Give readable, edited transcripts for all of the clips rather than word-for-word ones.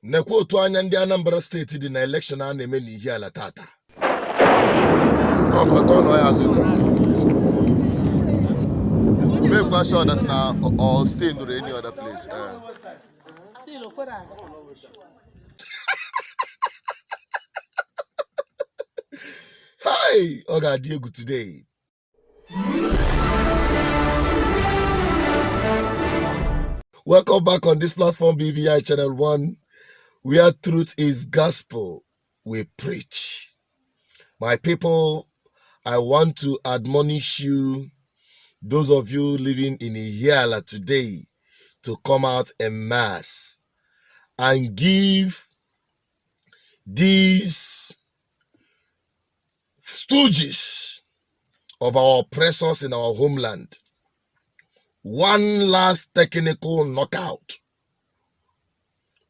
Nekwo to anya ndị Anambra State dị na election a na-eme n'Ihiala tata. Make sure that now or stay in any other place. Hi, Oga Diego today. Welcome back on this platform, BVI Channel 1, where truth is gospel we preach. My people, I want to admonish you, those of you living in Ihiala today, to come out en masse and give these stooges of our oppressors in our homeland one last technical knockout.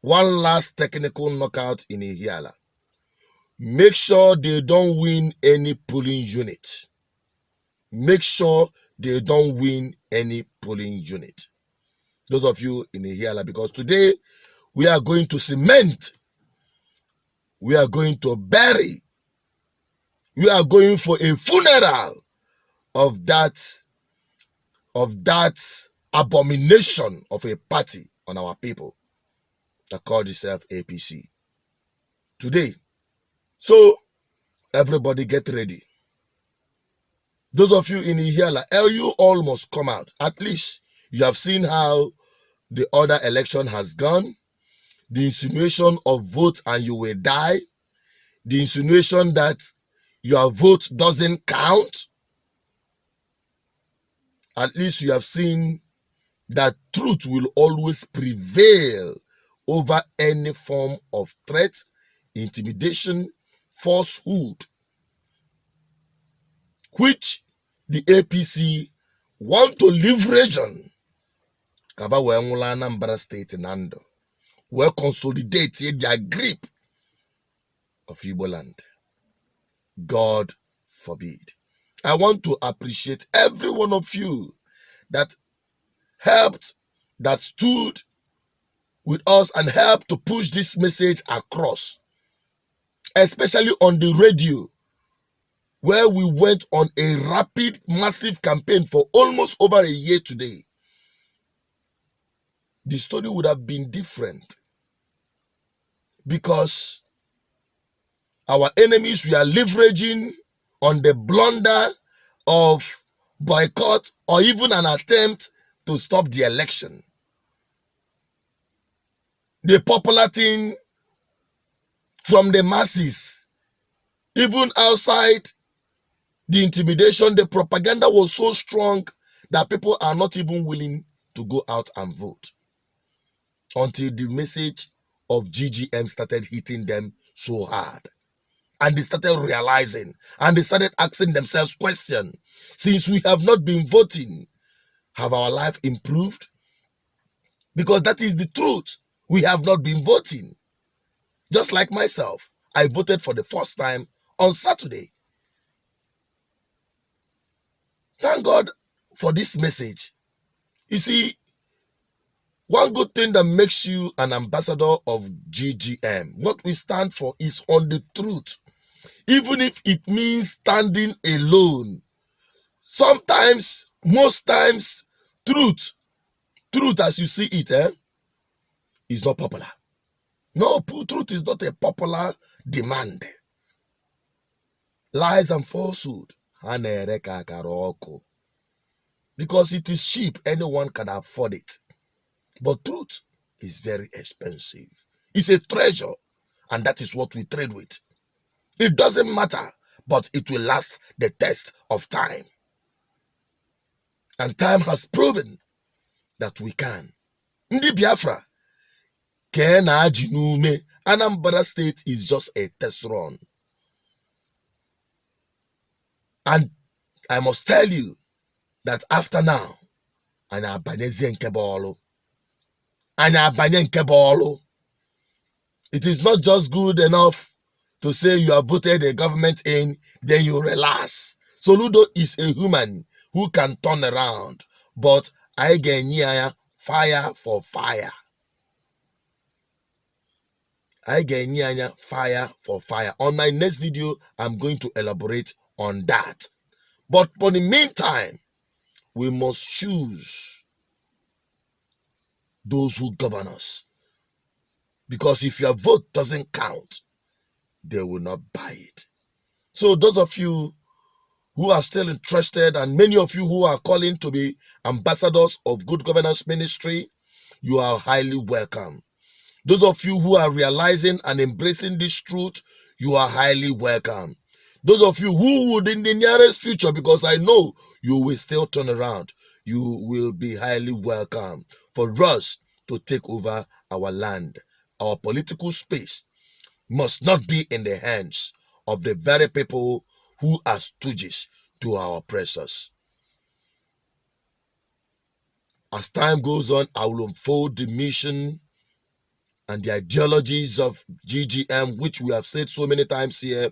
One last technical knockout in Ihiala. Make sure they don't win any polling unit. Make sure they don't win any polling unit. Those of you in Ihiala, because today we are going to cement. We are going to bury. We are going for a funeral of that abomination of a party on our people that called itself APC. Today. So, everybody get ready. Those of you in Ihiala, you all must come out. At least you have seen how the other election has gone. The insinuation of vote and you will die. The insinuation that your vote doesn't count. At least you have seen that truth will always prevail over any form of threat, intimidation, falsehood, which the APC want to leverage on. Kaba we ngula Anambra State nando. We consolidate their grip of Igbo land. God forbid. I want to appreciate every one of you that helped, that stood with us and helped to push this message across, especially on the radio, where we went on a rapid, massive campaign for almost over a year today. The story would have been different because our enemies were leveraging on the blunder of boycott or even an attempt to stop the election. The popular thing from the masses, even outside the intimidation, the propaganda was so strong that people are not even willing to go out and vote until the message of GGM started hitting them so hard. And they started realizing, and they started asking themselves questions. Since we have not been voting, have our life improved? Because that is the truth. We have not been voting. Just like myself, I voted for the first time on Saturday. Thank God for this message. You see, one good thing that makes you an ambassador of GGM, what we stand for is on the truth. Even if it means standing alone. Sometimes, most times, truth as you see it, is not popular. No, truth is not a popular demand. Lies and falsehood. Because it is cheap, anyone can afford it. But truth is very expensive. It's a treasure, and that is what we trade with. It doesn't matter, but it will last the test of time. And time has proven that we can. Ndi Biafra, Kena Jinume, Anambra State is just a test run. And I must tell you that after now, Anya Banyezie Nkebolo. It is not just good enough to say you have voted a government in, then you relax. Soludo is a human who can turn around, but I get fire for fire. I get fire for fire. On my next video, I'm going to elaborate on that. But for the meantime, we must choose those who govern us. Because if your vote doesn't count, they will not buy it. So those of you who are still interested, and many of you who are calling to be ambassadors of Good Governance Ministry, you are highly welcome. Those of you who are realizing and embracing this truth, you are highly welcome. Those of you who would in the nearest future, because I know you will still turn around, you will be highly welcome for us to take over our land. Our political space must not be in the hands of the very people who are stooges to our oppressors. As time goes on, I will unfold the mission and the ideologies of GGM, which we have said so many times here,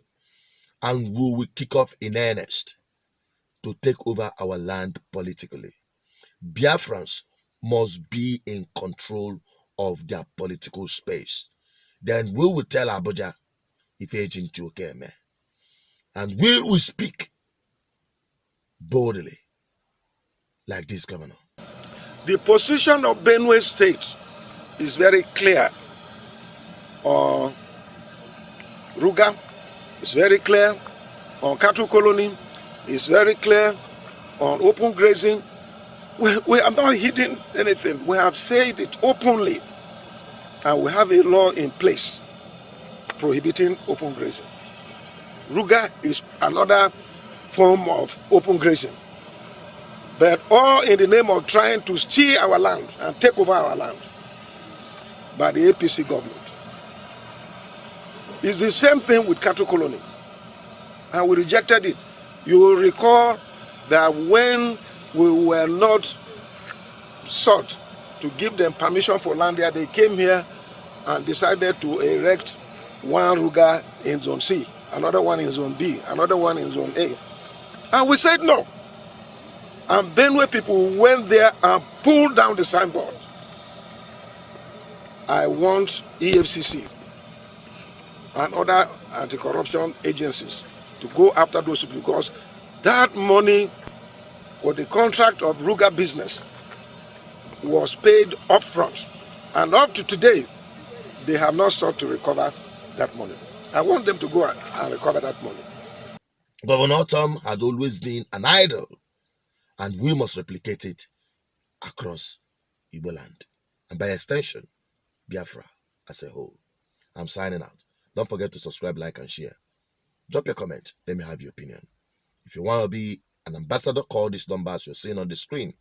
and we will kick off in earnest to take over our land politically. Biafrans must be in control of their political space. Then we will tell Abuja if agent to okay, man. And we will speak boldly like this governor. The position of Benue State is very clear. On Ruga, it's very clear. On cattle colony, it's very clear. On open grazing, we have not hidden anything. We have said it openly. And we have a law in place prohibiting open grazing. Ruga is another form of open grazing. But all in the name of trying to steal our land and take over our land by the APC government. It's the same thing with cattle colony. And we rejected it. You will recall that when we were not sought to give them permission for land there, they came here and decided to erect one Ruga in Zone C, another one in Zone B, another one in Zone A. And we said no. And Benue people went there and pulled down the signboard. I want EFCC and other anti-corruption agencies to go after those people, because that money for the contract of Ruga business was paid upfront. And up to today, they have not sought to recover that money. I want them to go and recover that money. Governor Tom has always been an idol, and we must replicate it across Igbo land, and by extension, Biafra as a whole. I'm signing out. Don't forget to subscribe, like, and share. Drop your comment. Let me have your opinion. If you want to be an ambassador, call this number as you're seeing on the screen,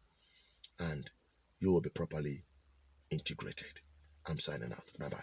and you will be properly integrated. I'm signing out. Bye-bye.